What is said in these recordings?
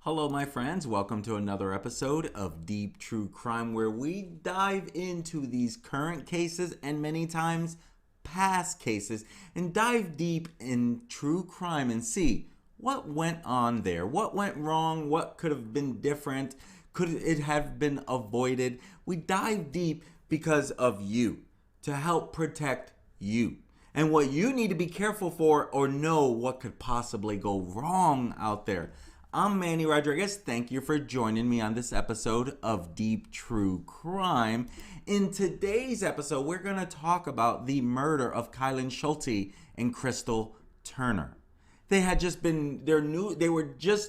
Hello, my friends. Welcome to another episode of Deep True Crime, where we dive into these current cases and many times past cases and dive deep in true crime and see what went on there, what went wrong, what could have been different, could it have been avoided. We dive deep because of you, to help protect you and what you need to be careful for or know what could possibly go wrong out there. I'm Manny Rodriguez. Thank you for joining me on this episode of Deep True Crime. In today's episode, we're going to talk about the murder of Kylen Schulte and Crystal Turner. They were just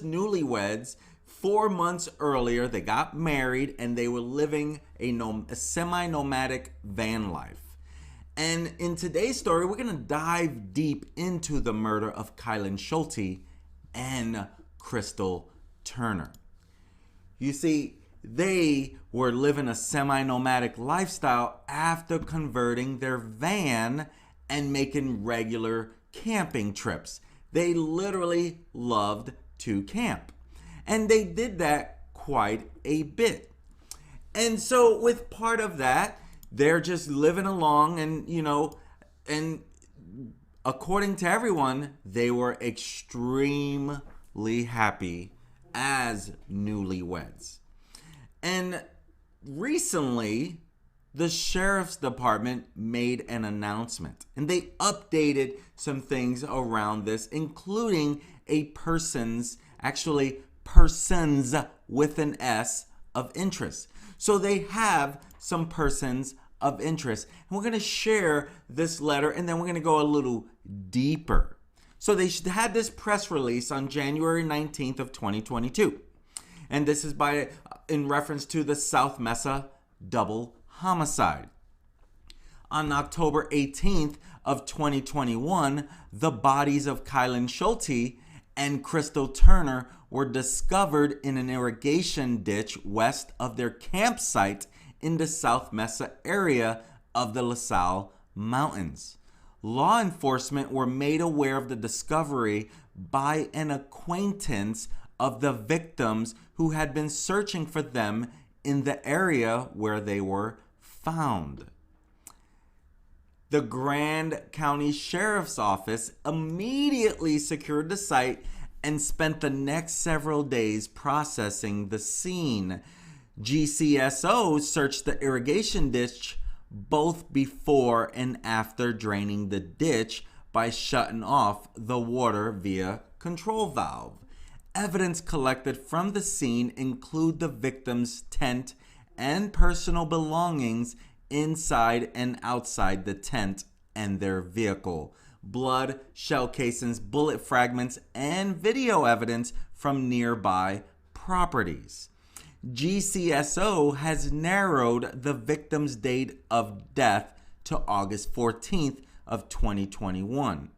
newlyweds. 4 months earlier, they got married and they were living a semi-nomadic van life. And in today's story, we're going to dive deep into the murder of Kylen Schulte and Crystal Turner. You see, they were living a semi-nomadic lifestyle after converting their van and making regular camping trips. They literally loved to camp. And they did that quite a bit. And so with part of that, they're just living along and according to everyone, they were extremely happy as newlyweds. And recently, the sheriff's department made an announcement and they updated some things around this, including persons with an S of interest. So they have some persons of interest. And we're going to share this letter and then we're going to go a little deeper. So they had this press release on January 19th of 2022. And this is in reference to the South Mesa double homicide. On October 18th of 2021, the bodies of Kylen Schulte and Crystal Turner were discovered in an irrigation ditch west of their campsite in the South Mesa area of the La Salle Mountains. Law enforcement were made aware of the discovery by an acquaintance of the victims who had been searching for them in the area where they were found. The Grand County Sheriff's Office immediately secured the site and spent the next several days processing the scene. GCSO searched the irrigation ditch both before and after draining the ditch by shutting off the water via control valve. Evidence collected from the scene include the victim's tent and personal belongings inside and outside the tent and their vehicle, blood, shell casings, bullet fragments, and video evidence from nearby properties. GCSO has narrowed the victim's date of death to August 14th of 2021.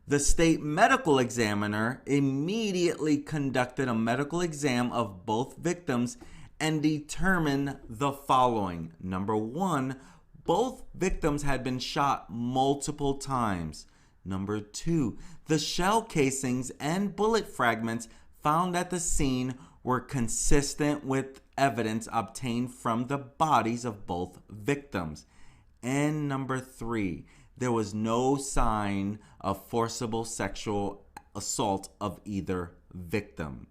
The state medical examiner immediately conducted a medical exam of both victims and determined the following. Number one, both victims had been shot multiple times. Number two, the shell casings and bullet fragments found at the scene were consistent with evidence obtained from the bodies of both victims. And number three, there was no sign of forcible sexual assault of either victim.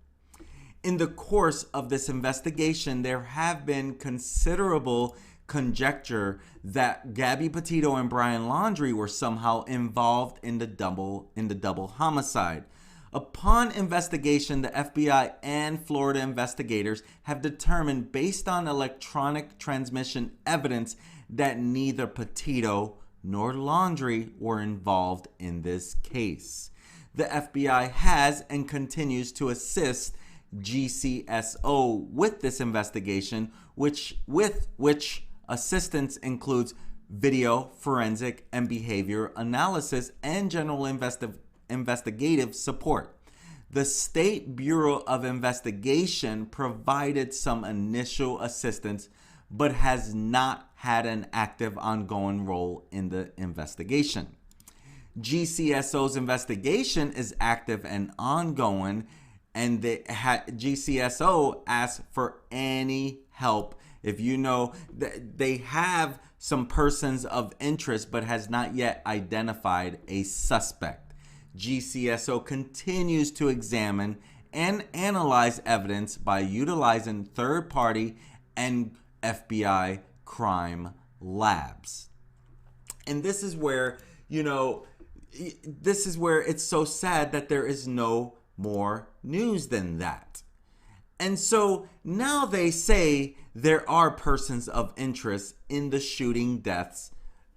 In the course of this investigation, there have been considerable conjecture that Gabby Petito and Brian Laundrie were somehow involved in the double homicide. Upon investigation, the FBI and Florida investigators have determined, based on electronic transmission evidence, that neither Petito nor Laundrie were involved in this case. The FBI has and continues to assist GCSO with this investigation, which assistance includes video, forensic, and behavior analysis and general investigative support. The State Bureau of Investigation provided some initial assistance, but has not had an active ongoing role in the investigation. GCSO's investigation is active and ongoing, and GCSO asked for any help. If you know, they have some persons of interest but has not yet identified a suspect. GCSO continues to examine and analyze evidence by utilizing third-party and FBI crime labs. And this is where, it's so sad that there is no more news than that. And so now they say there are persons of interest in the shooting deaths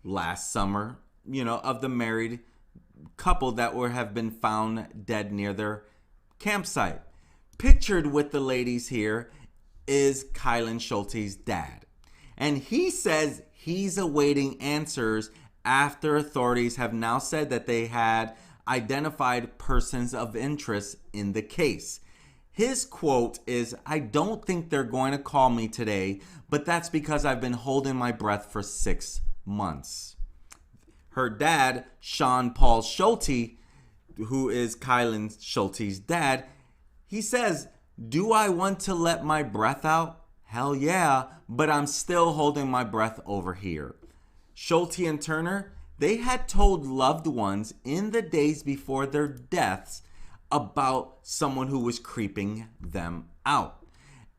last summer, of the married couple that have been found dead near their campsite. Pictured with the ladies here is Kylen Schulte's dad. And he says he's awaiting answers after authorities have now said that they had identified persons of interest in the case. His quote is, "I don't think they're going to call me today, but that's because I've been holding my breath for 6 months." Her dad, Sean Paul Schulte, who is Kylen Schulte's dad, he says, "Do I want to let my breath out? Hell yeah, but I'm still holding my breath over here." Schulte and Turner, they had told loved ones in the days before their deaths about someone who was creeping them out.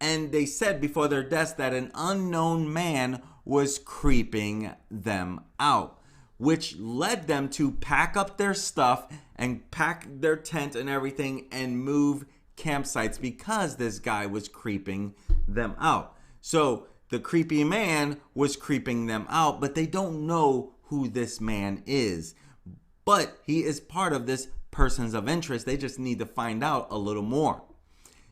And they said before their deaths that an unknown man was creeping them out, which led them to pack up their stuff and pack their tent and everything and move campsites because this guy was creeping them out. So the creepy man was creeping them out, but they don't know who this man is. But he is part of this persons of interest. They just need to find out a little more.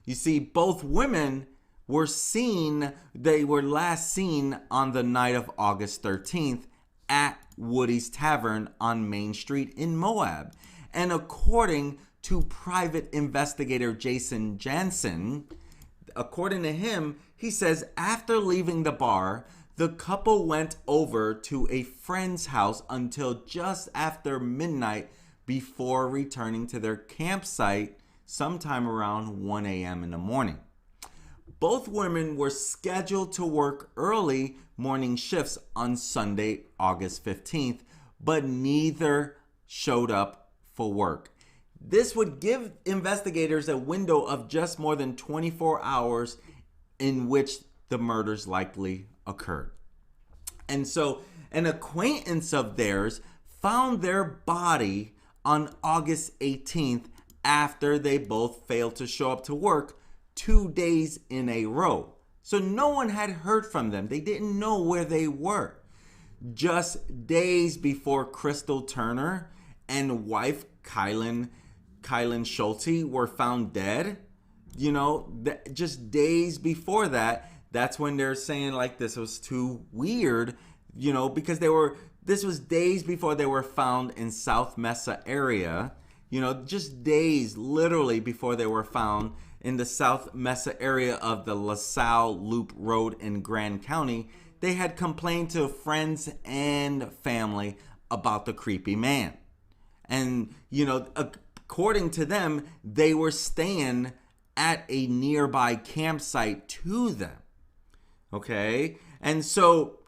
You see, both women were seen, they were last seen on the night of August 13th at Woody's Tavern on Main Street in Moab. And according to private investigator Jansen, according to him, he says after leaving the bar, the couple went over to a friend's house until just after midnight before returning to their campsite sometime around 1 a.m. in the morning. Both women were scheduled to work early morning shifts on Sunday, August 15th, but neither showed up for work. This would give investigators a window of just more than 24 hours in which the murders likely occurred. And so an acquaintance of theirs found their body on August 18th after they both failed to show up to work 2 days in a row. So no one had heard from them. They didn't know where they were. Just days before Crystal Turner and wife Kylen Schulte were found dead, just days before that, that's when they're saying like this was too weird, because this was days before they were found in South Mesa area, just days literally before they were found in the South Mesa area of the LaSalle Loop Road in Grand County. They had complained to friends and family about the creepy man. And, according to them, they were staying at a nearby campsite to them. Okay? And so,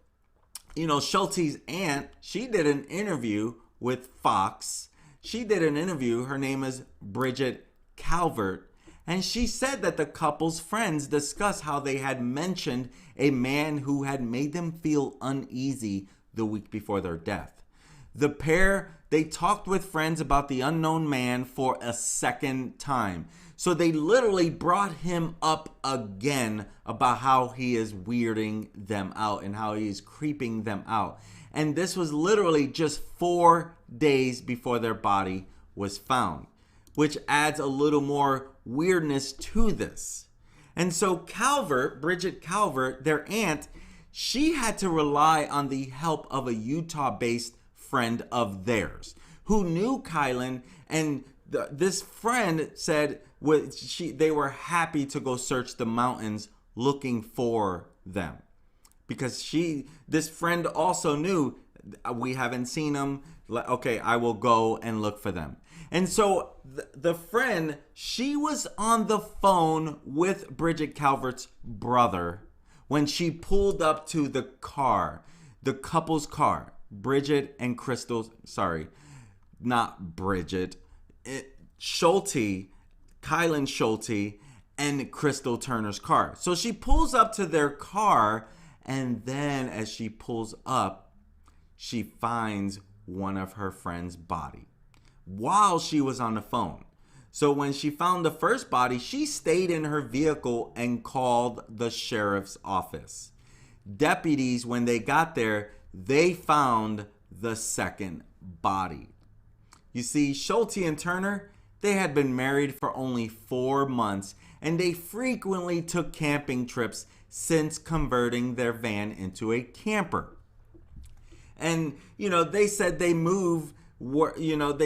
Schulte's aunt, she did an interview with Fox. She did an interview. Her name is Bridgette Calvert. And she said that the couple's friends discussed how they had mentioned a man who had made them feel uneasy the week before their death. The pair, they talked with friends about the unknown man for a second time. So they literally brought him up again about how he is weirding them out and how he is creeping them out. And this was literally just 4 days before their body was found, which adds a little more weirdness to this. And so Bridgette Calvert, their aunt, she had to rely on the help of a Utah-based friend of theirs who knew Kylen, and this friend said they were happy to go search the mountains looking for them, because this friend also knew, we haven't seen them. Okay, I will go and look for them. And so the friend, she was on the phone with Bridgette Calvert's brother when she pulled up to the car, the couple's car, Bridgette and Crystal's, sorry, not Bridgette, Schulte, Kylen Schulte, and Crystal Turner's car. So she pulls up to their car, and then as she pulls up, she finds one of her friend's body while she was on the phone. So when she found the first body, she stayed in her vehicle and called the sheriff's office. Deputies, when they got there, they found the second body. You see, Schulte and Turner, they had been married for only 4 months, and they frequently took camping trips since converting their van into a camper. And, they said they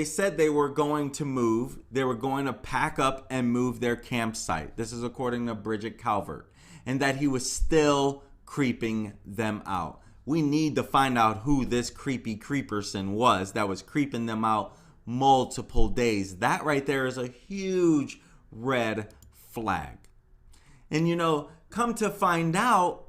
said they were going to move. They were going to pack up and move their campsite. This is according to Bridgette Calvert. And that he was still creeping them out. We need to find out who this creepy creeperson was that was creeping them out multiple days. That right there is a huge red flag. And come to find out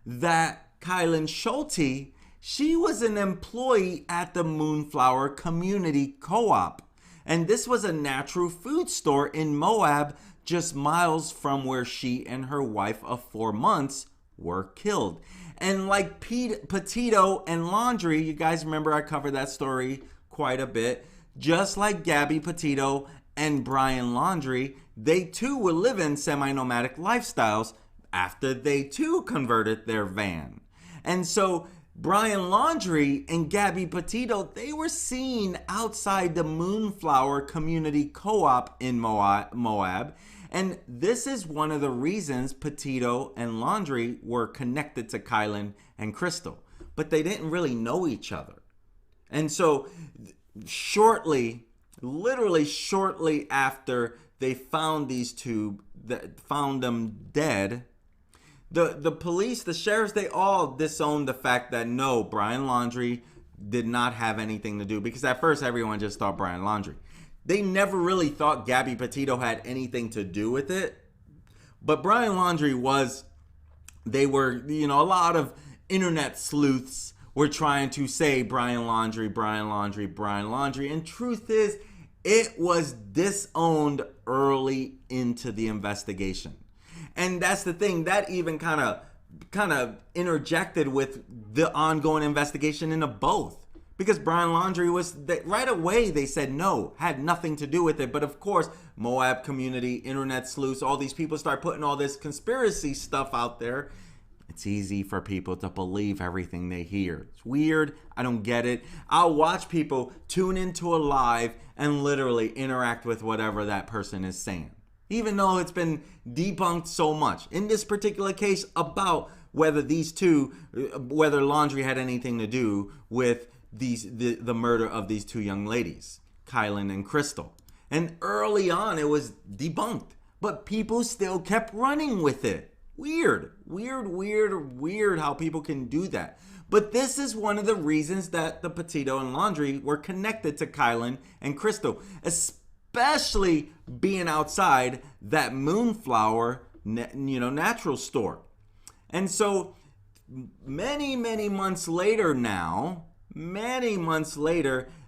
that Kylen Schulte, she was an employee at the Moonflower Community Co-op. And this was a natural food store in Moab, just miles from where she and her wife of 4 months were killed. And like Petito and Laundrie, you guys remember I covered that story quite a bit. Just like Gabby Petito and Brian Laundrie, they too were living semi-nomadic lifestyles after they too converted their van. And so Brian Laundrie and Gabby Petito, they were seen outside the Moonflower Community Co-op in Moab. And this is one of the reasons Petito and Laundrie were connected to Kylen and Crystal. But they didn't really know each other. And so literally shortly after they found these two, found them dead, the police, the sheriffs, they all disowned the fact that no, Brian Laundrie did not have anything to do. Because at first everyone just thought Brian Laundrie. They never really thought Gabby Petito had anything to do with it. But Brian Laundrie they were, a lot of internet sleuths were trying to say Brian Laundrie, Brian Laundrie, Brian Laundrie. And truth is, it was disowned early into the investigation. And that's the thing, that even kind of interjected with the ongoing investigation into both. Because Brian Laundrie right away they said no, had nothing to do with it. But of course, Moab community, internet sleuths, all these people start putting all this conspiracy stuff out there. It's easy for people to believe everything they hear. It's weird. I don't get it. I'll watch people tune into a live and literally interact with whatever that person is saying, even though it's been debunked so much. In this particular case, about whether Laundrie had anything to do with the murder of these two young ladies, Kylen and Crystal. And early on, it was debunked, but people still kept running with it. Weird how people can do that. But this is one of the reasons that the Petito and Laundrie were connected to Kylen and Crystal, especially being outside that Moonflower, natural store. And so many months later,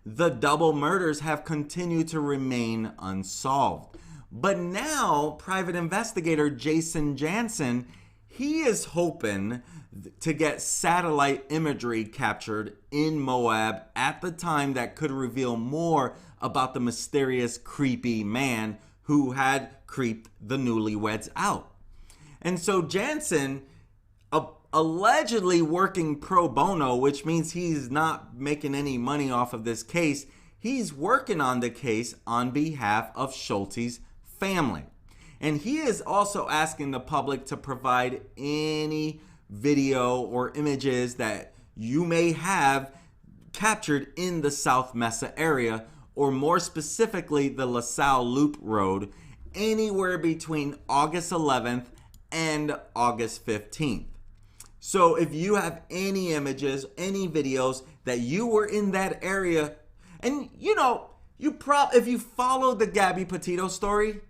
the double murders have continued to remain unsolved. But now, private investigator Jansen, he is hoping to get satellite imagery captured in Moab at the time that could reveal more about the mysterious, creepy man who had creeped the newlyweds out. And so Jansen, allegedly working pro bono, which means he's not making any money off of this case, he's working on the case on behalf of Schulte's family. And he is also asking the public to provide any video or images that you may have captured in the South Mesa area, or more specifically the LaSalle Loop Road, anywhere between August 11th and August 15th. So if you have any images, any videos that you were in that area, and if you follow the Gabby Petito story,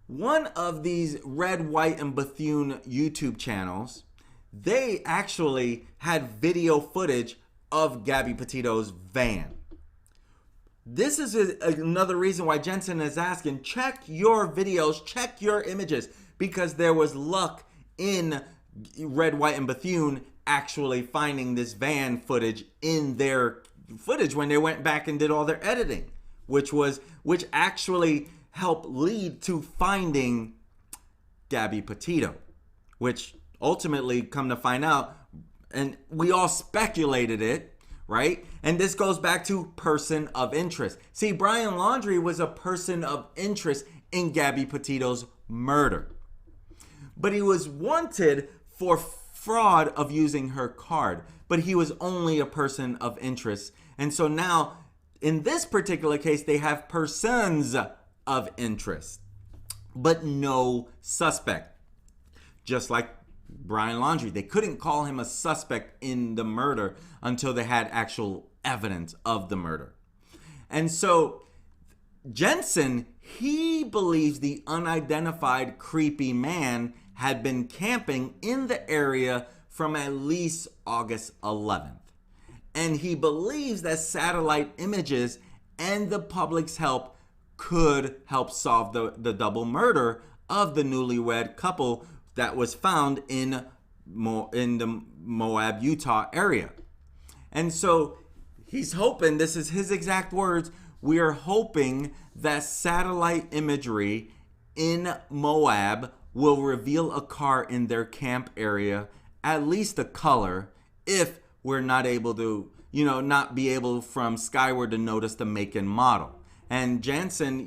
one of these Red, White, and Bethune YouTube channels, they actually had video footage of Gabby Petito's van. This is another reason why Jansen is asking, check your videos, check your images, because there was luck in Red, White, and Bethune actually finding this van footage in their footage when they went back and did all their editing, which actually helped lead to finding Gabby Petito, which ultimately, come to find out, and we all speculated it, right? And this goes back to person of interest. See, Brian Laundrie was a person of interest in Gabby Petito's murder, but he was wanted for fraud of using her card, but he was only a person of interest. And so now, in this particular case, they have persons of interest, but no suspect. Just like Brian Laundrie, they couldn't call him a suspect in the murder until they had actual evidence of the murder. And so Jansen, he believes the unidentified creepy man had been camping in the area from at least August 11th. And he believes that satellite images and the public's help could help solve the double murder of the newlywed couple that was found in the Moab, Utah area. And so he's hoping, this is his exact words, we are hoping that satellite imagery in Moab will reveal a car in their camp area, at least the color, if we're not able to, not be able from skyward to notice the make and model. And Jansen,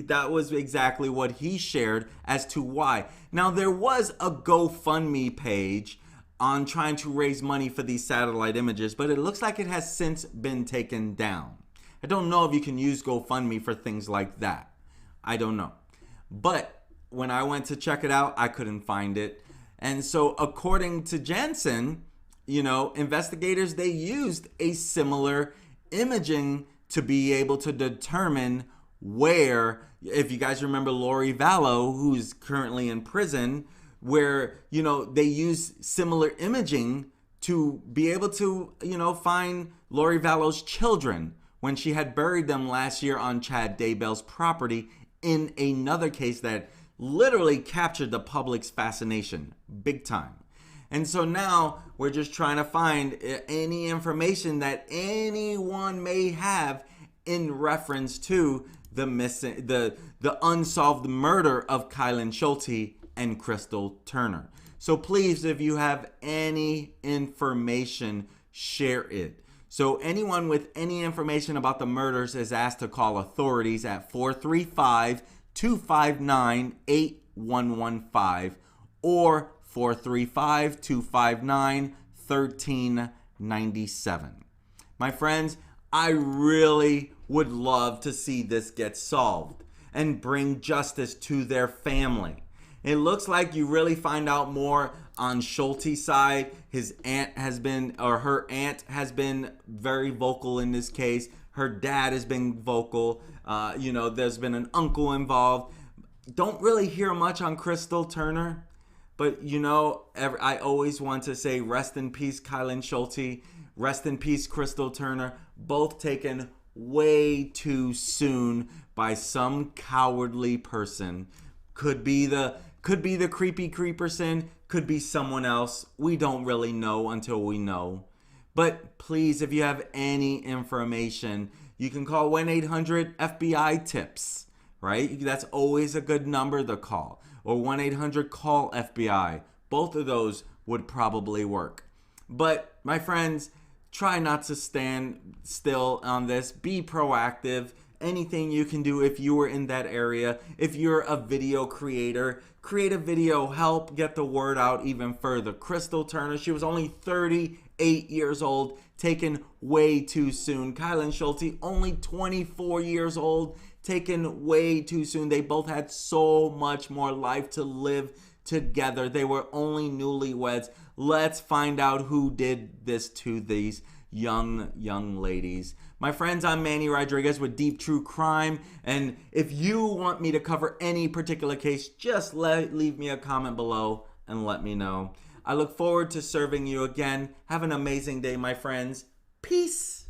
that was exactly what he shared as to why. Now, there was a GoFundMe page on trying to raise money for these satellite images, but it looks like it has since been taken down. I don't know if you can use GoFundMe for things like that. I don't know. But when I went to check it out, I couldn't find it. And so according to Jansen, investigators, they used a similar imaging to be able to determine where, if you guys remember Lori Vallow, who's currently in prison, where, they use similar imaging to be able to, find Lori Vallow's children when she had buried them last year on Chad Daybell's property in another case that literally captured the public's fascination big time. And so now we're just trying to find any information that anyone may have in reference to the unsolved murder of Kylen Schulte and Crystal Turner. So please, if you have any information, share it. So anyone with any information about the murders is asked to call authorities at 435-259-8115 or 435-259-1397. My friends, I really would love to see this get solved and bring justice to their family. It looks like you really find out more on Schulte's side. Her aunt has been very vocal in this case. Her dad has been vocal. There's been an uncle involved. Don't really hear much on Crystal Turner. But, I always want to say rest in peace, Kylen Schulte. Rest in peace, Crystal Turner. Both taken way too soon by some cowardly person. Could be the creepy creeperson. Could be someone else. We don't really know until we know. But please, if you have any information, you can call 1-800-FBI-TIPS, right? That's always a good number to call. Or 1-800-CALL-FBI. Both of those would probably work. But, my friends, try not to stand still on this. Be proactive. Anything you can do if you were in that area. If you're a video creator, create a video. Help get the word out even further. Crystal Turner, she was only 38 years old. Taken way too soon. Kylen Schulte, only 24 years old. Taken way too soon. They both had so much more life to live together. They were only newlyweds. Let's find out who did this to these young ladies. My friends, I'm Manny Rodriguez with Deep True Crime. And if you want me to cover any particular case, just leave me a comment below and let me know. I look forward to serving you again. Have an amazing day, my friends. Peace.